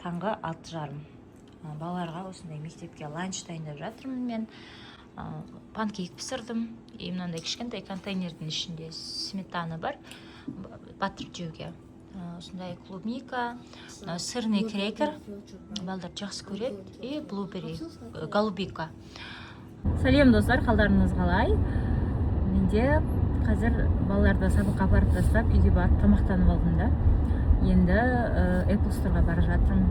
таңғы 6:30. Балаларға осындай мектепке ланч дайындап жатырмын мен. Панкейк пісірдім. Мынандай кішкентай контейнердің ішінде сметана бар, батыр жеуге. Осындай клубника, сырный крекер, балдар жақсы көреді, и блубери, голубика. Сәлем достар, қалдарыңыз қалай? Менде қазір балаларды сабаққа апарып тастап, үйге барып тамақтанып алдым да. Енді Apple Store'ға бара жатырмын.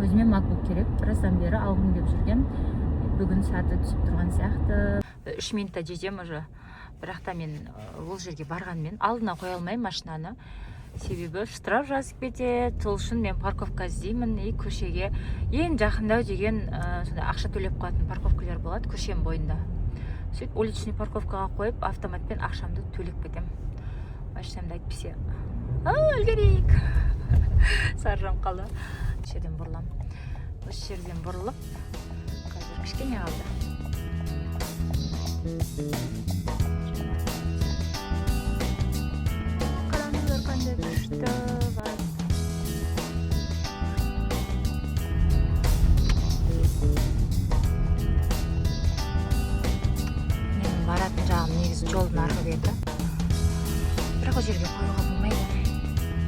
Өзіме MacBook керек, біраздан бері алғым келіп жүрген. Бүгін сәті түсіп тұрған сияқты. 3 минутта жетем уже. Бірақ та мен ол жерге барғанмен алдына қоя алмаймын машинаны. Себебі штраф жазып кетеді. Сол үшін мен парковка іздеймін. И көшеге ең жақындау деген ақша төлеп қоятын парковкалар болады көшем бойында. Сөйтіп уличный парковкаға қойып, автоматпен ақшамды төлеп кетем. Машинамды айтпесе. Үлгерейік. Саржам қалды. Осы жерден бұрылам. Осы жерден бұрылып, қазір кішкене қалды. Қараңыздар қандай күшті бар. Менің баратын жағым негізі жолдың арғы беті. Бірақ ол жерге қоюға болмайды.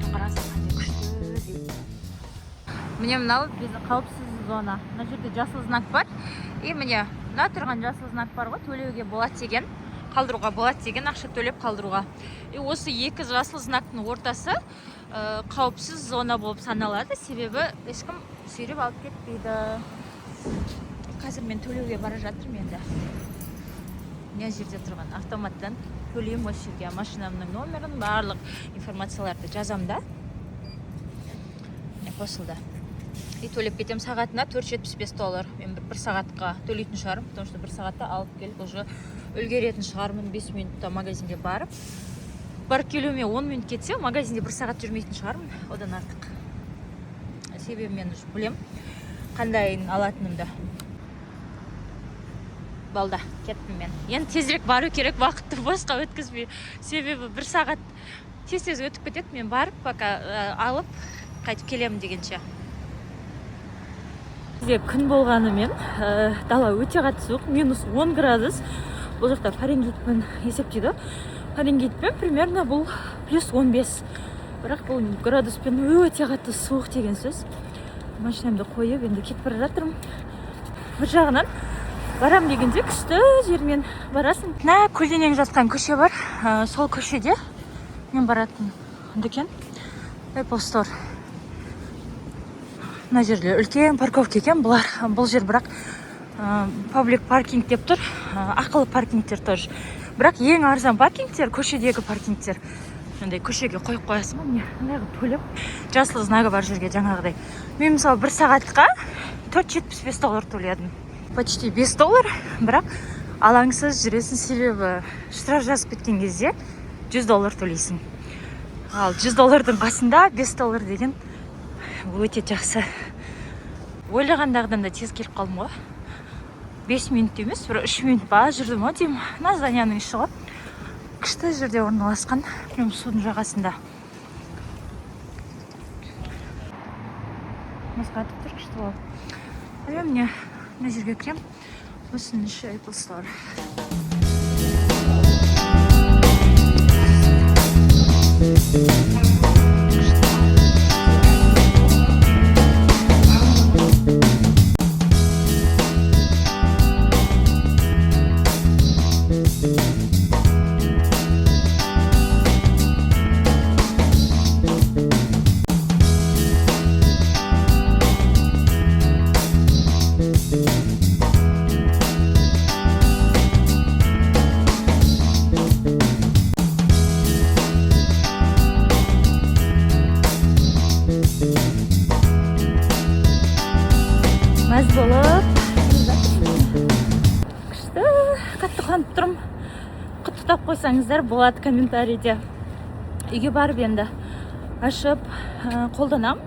Қараңыздар қандай күшті дейді. Міне мынау біздің қауіпсіз зона. Мына жерде жасыл знак бар. И міне мына тұрған жасыл знак бар ғой, төлеуге болады деген, қалдыруға болады деген, ақша төлеп қалдыруға. И осы екі жасыл знактың ортасы қауіпсіз зона болып саналады, себебі ешкім сүйреп алып кетпейді. Қазір мен төлеуге бара жатырмын енді. Мына жерде тұрған автоматтан төлеймін осы жерге. Машинамның номерін, барлық информацияларды жазам да. Қосылды. И төлеп кетем сағатына $4.75. Мен бір сағатқа төлейтін шығарым, потому что бір сағатта алып келіп, уже үлгеретін шығармын. 5 минутта магазинге барып келуіме 10 минут кетсе, магазинде бір сағат жүрмейтін шығармын, одан артық. Себебі мен уже білем, қандайын алатынымды. Балда, кеттім мен. Енді тезірек бару керек, вақытты босқа өткізбей. Себебі бір сағат тез өтіп кетеді, мен барып, пока алып, қайтып келемін дегенше. Бізде күн болғанымен дала өте қатты суық, -10 градус. Бұл жақта фаренгейтпен есептейді. Фаренгейтпен примерно бұл +15. Бірақ бұл градуспен өте қатты суық деген сөз. Машинамды қойып, енді кетіп бара жатырмын. Бір жағынан барам дегенде күшті жермен барасың. Мына көлденең жатқан көше бар. Сол көшеде мен баратын дүкен Apple Store. Мына жерде үлкен парковка екен бұлар. Бұл жер бірақ паблик паркинг деп тұр. Ақылы паркингтер тоже. Бірақ ең арзан паркингтер көшедегі паркингтер. Мындай көшеге қойып қоясың ба? Мындай төлеп. Жасыл знагы бар жерге жаңағыдай. Мен мысалы бір сағатқа $4.75 төледім. Почти $5, бірақ алаңсыз жүресің, себебі штраф жазып кеткен кезде $100 төлейсің. Ал $100 қасында $5 деген өте жақсы. Ойлағандағыдан да тез келіп қалдым ғой. 5 минут емес, бір 3 минут ба жүрдім ғой деймін. Мына зданияның іші ғой. Күшті жерде орналасқан, прям судың жағасында. Мұз қатып тұр, күшті болып. Міне мына жерге кірем. Осының іші Apple Store. Мәз болып күшті, қатты қуанып тұрмын. Құттықтап қойсаңыздар болады комментарийде. Үйге барып енді ашып қолданамын.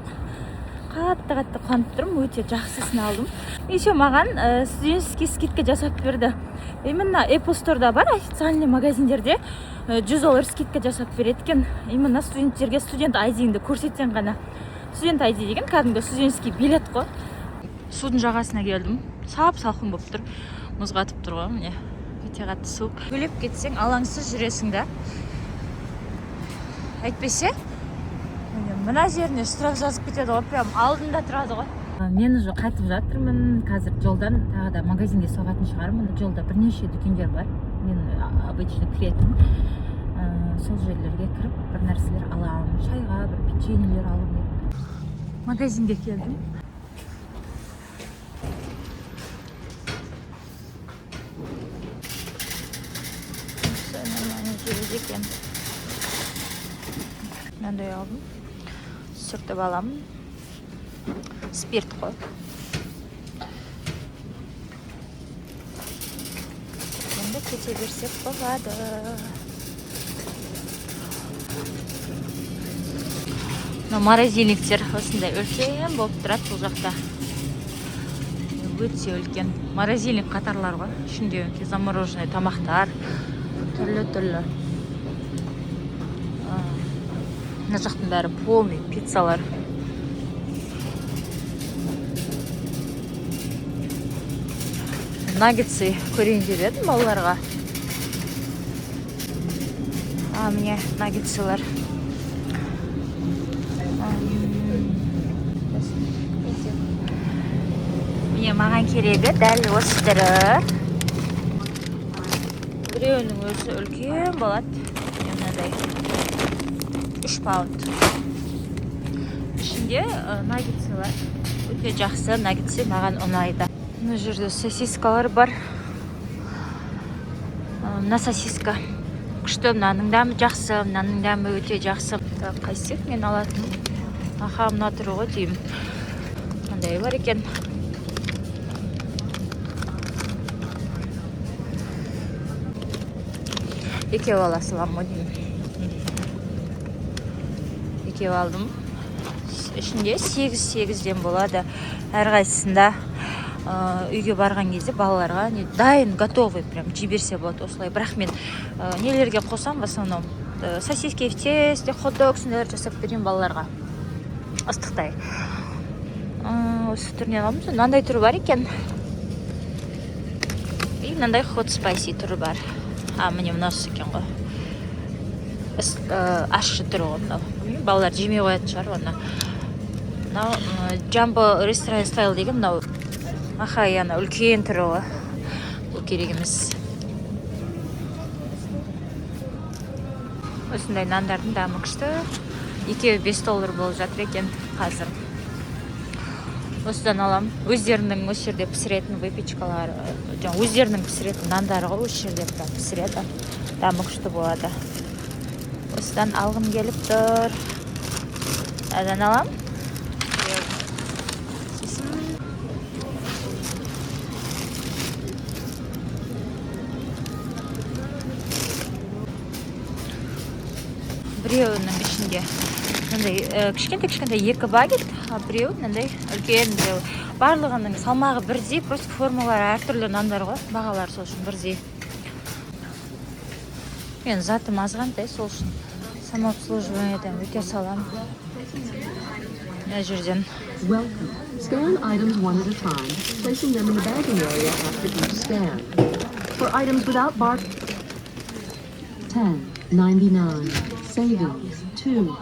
Қатты қуанып тұрмын, өте жақсысын алдым. Еще маған студенческий скидка жасап берді. Именно Apple Store'да бар, официальный магазиндерде $100 скидка жасап береді екен. Именно студенттерге студент айдиіңді көрсетсең ғана студент ID деген кәдімгі студенческий билет қой. Судың жағасына келдім. Салқын болып тұр. Мұз қатып тұр ғой, міне. Өте қатты суық. Бөлеп кетсең, алаңсыз жүресің да. Әйтпесе, мына жеріне штраф жазып кетеді ғой, прям алдында тұрады ғой. Мен уже қайтып жатырмын. Қазір жолдан тағы да магазинге соғатын шығармын. Жолда бірнеше дүкендер бар. Мен обычно кіретін. Сол жерлерге кіріп, бір нәрселер аламын. Шайға, бір печеньелер алып. Магазинге келдім. Екен. Мынандай алдым. Сүртіп аламын. Спирт қой. Енді кете берсек болады. Морозильниктер осындай үлкен болып тұрады бұл жақта. Өте үлкен. Морозильник қатарлар ғой. Ішінде замороженный тамақтар. Түрлі-түрлі. Мына жақтың бәрі полный пиццалар. Наггетсы көрейін деп едім балаларға. Міне наггетсылар. Міне маған керегі дәл осы түрі. Біреуінің өзі үлкен болады. Мынадай 3 паунд. Ішінде наггетсылар. Өте жақсы наггетсы маған ұнайды. Мына жерде сосискалар бар. Мына сосиска күшті, мынаның дәмі жақсы, мынаның дәмі өте жақсы. Қайсы мен алатын? Аха, мына түрі ғой деймін. Мындай бар екен. Екеу ала салам ма деймін. Екеу алдым. Ішінде 8-8-ден болады. Әрқайсысында үйге барған кезде балаларға дайын, готовый, прям жіберсе болады осылай. Бірақ мен нелерге қосам, в основном сосиски в тесте, хот-дог сендер жасап берем балаларға. Ыстықтай. Осы түрінен аламыз. Мынандай түрі бар екен. И мынандай hot spicy түрі бар. Міне мынасы екен ғой. Ащы түрі ғой. Балалар жемей қоятын шығар оны. Jumbo restaurant style деген мынау. Аха, яна үлкен түрі ғой. Бұл керек емес. Осындай нандардың дәмі күшті. $2 $5 болып жатыр екен қазір. Осыдан алам. Өздерінің осы жерде пісіретін выпечкалары, өздерінің пісіретін нандары ғой, осы жерде пісіреді. Дәмі күшті болады. Осыдан алғым келіп тұр. Әден алам. Біреуінің ішінде кішкентай екі багет, біреу мынандай үлкен біреу. Барлығының салмағы бірдей, просто формалары әртүрлі нандар ғой, бағалары сол үшін бірдей. Мен затым азғантай, сол үшін самообслуживаниеден өте салам. Мына жерден. Welcome. Scan items one at a time, placing them in the bagging area after each scan. For items without bar, $10.99. Savings $2.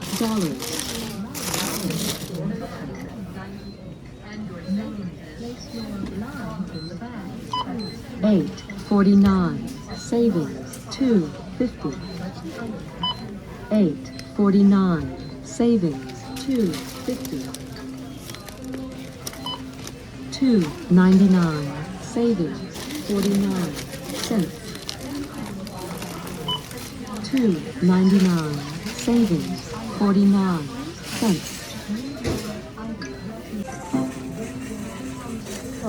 $8.49. Savings $2.50. $8.49. Savings $2.50. $2.99. Savings 49 cents. $2.99. Savings 49 cents.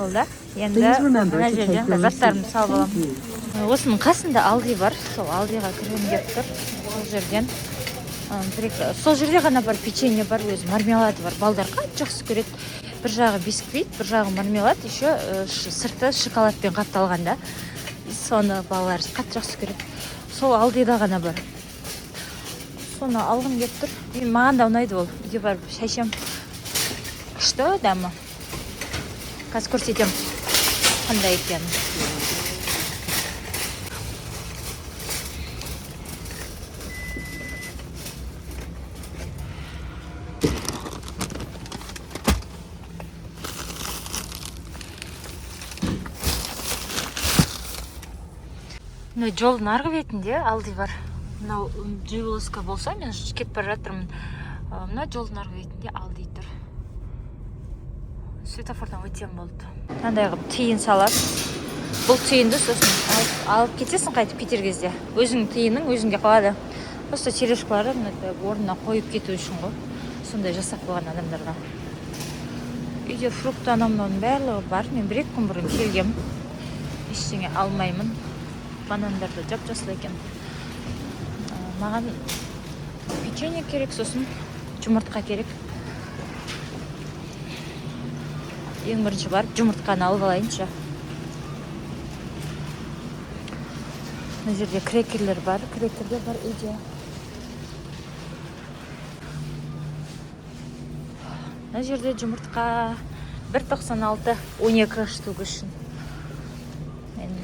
Oldu. Енді мына жерден заттарымды салып аламын. Осының қасында Алди бар. Сол Алдиға кіргім келіп тұр. Сол жерден сол жерде ғана бар печенье бар, өзі мармелады бар. Балдар қатты жақсы көреді. Бір жағы бисквит, бір жағы мармелад, еще сырты шоколадпен қапталған да. Соны балалар қатты жақсы көреді. Сол Алдида ғана бар. Соны алғым келіп тұр. Маған да ұнайды ол. Үйге барып шай ішем. Күшті дәмі. Қазір көрсетем қандай екен. Жолдың арғы бетінде алды бар. Мынау Дживолска болса, мен кетіп бара жатырмын. Мына жолдың арғы бетінде алды тұр. Светофордан өтем болды. Мынандай қылып тиын салады. Бұл тиынды сосын алып кетесің қайтып кетер кезде. Өзің тиының өзіңде қалады. Просто тележкаларды орнына қойып кету үшін ғой. Сондай жасап қойған адамдарға. Үйде фрукт анамның барлығы бар. Мен 1-2 күн бұрын келгем. Ештеңе алмаймын. Банандарды жап-жасыл екен. Маған печенье керек, сосын жұмыртқа керек. Ең бірінші барып жұмыртқаны алып алайыншы. Мына жерде крекерлер бар үйде. Мына жерде жұмыртқа 1,96 12 штук үшін. Мен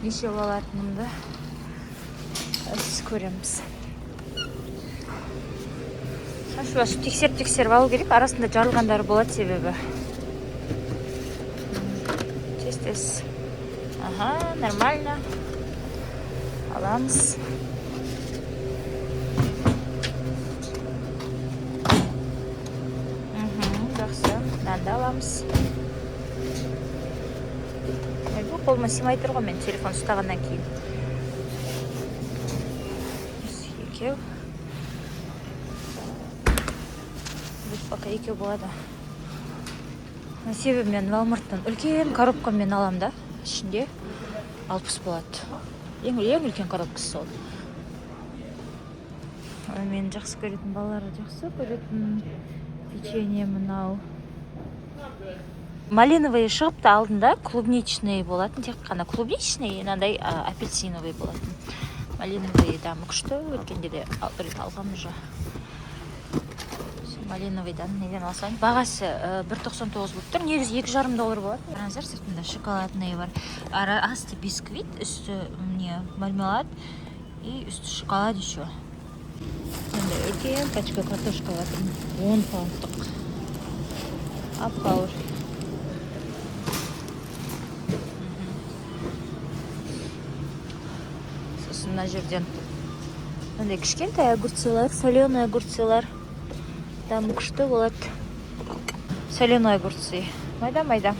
неше алатынымды көреміз. Шашуашы тексеріп алу керек, арасында жарылғандары болады себебі. Тез. Ага, нормально. Аламыз. Жақсы, нанды аламыз. Бұл қолыма симай тұр ғой, мен телефон ұстағаннан кейін. Екеу. Бұл пока екеу болады. Себебі мен Walmarттан үлкен коробкамен алам да, ішінде 60 болады. Ең үлкен коробкасы сол. Мен жақсы көретін, балалары жақсы көретін печенье мынау. Малиновый шығыпты алдында клубничный болатын, тек қана клубничный, мынандай апельсиновый болатын. Малиновый дамы күшті, өткенде де алғам уже. Малиновыйдан неден алсаң? Бағасы 1,99 болып тұр, негізі $2,5 болады. Қараңыздар, сыртында шоколадный бар. Асты бисквит, үсті мармелад и үсті шоколад еще. Үлкен пачка картошка бар, 10 паундтық. Апауыр. Сосын мына жерден мындай кішкентай огурцылар, соленый огурцылар. Дамы күшті болады. Соленый огурцы. Майда.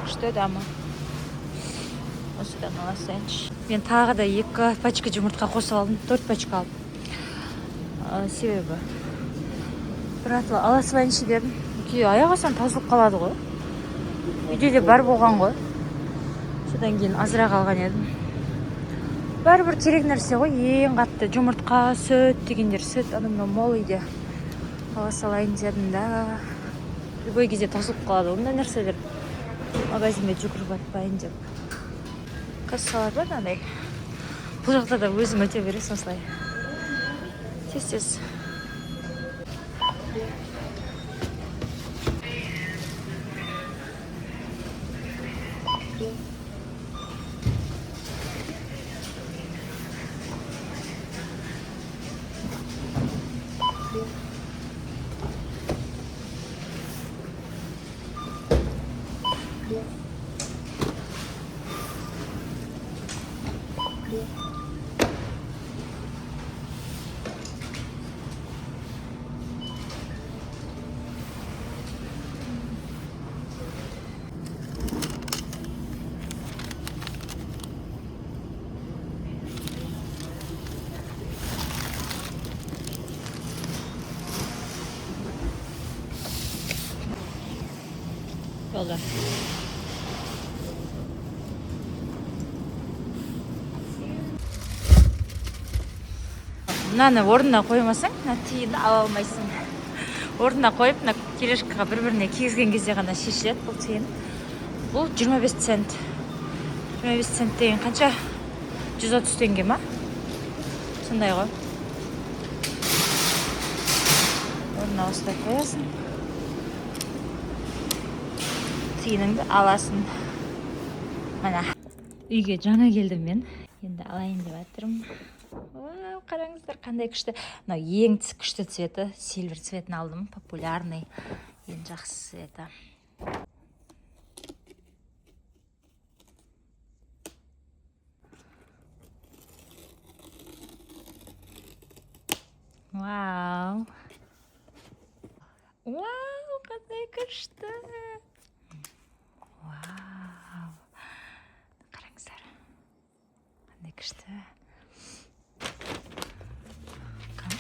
Күшті дамы. Осыдан аласайыншы. Мен тағы да 2 пачка жұмыртқа қосып алдым, 4 пачка алдым. Себебі біратылы ала салайыншы дедім. Аяқ асан тазылып қалады ғой. Үйде де бар болған ғой. Содан кейін азырақ алған едім. Бәрібір керек нәрсе ғой, ең қатты жұмыртқа, сүт дегендер, сүт адамның мол үйде. Ала салайын дедім да. Любой кезде тазылып қалады. Ондай нәрселер магазинге жүгіріп атпайын деп. Кассалар бар андай. Бұл жақта да өзім өте бересің осылай. Тез. Yolda. Мынаны орнына қоймасаң, тиынды ала алмайсың. Орнына қойып, тележкаға бір-біріне кигізген кезде ғана шешіледі бұл тиын. Бұл 25 цент. 25 цент деген қанша? 130 теңге ма? Сондай ғой. Орнына осылай қоясың. тиыныңды аласың. Мына үйге жаңа келдім мен. Енді алайын деп жатырмын. Қараңыздар қандай күшті. Мынау ең күшті цветі, сильвер цветін алдым. Популярный, ең жақсы цветі. Вау! Вау, қандай күшті! Вау! Қараңыздар. Қандай күшті.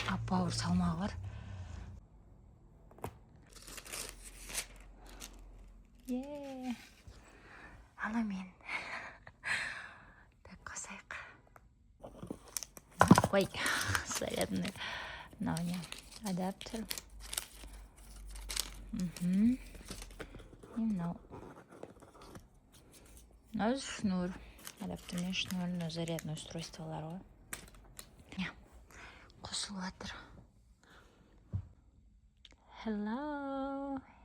Апауыр салмағы бар. Ана мен. Так, қосайық. Ой, зарядный. Мынау не? Адаптер. И мынау. Мынау шнур. Адаптермен шнур, зарядный устройстволар ғой. Қосылып жатыр. Hello.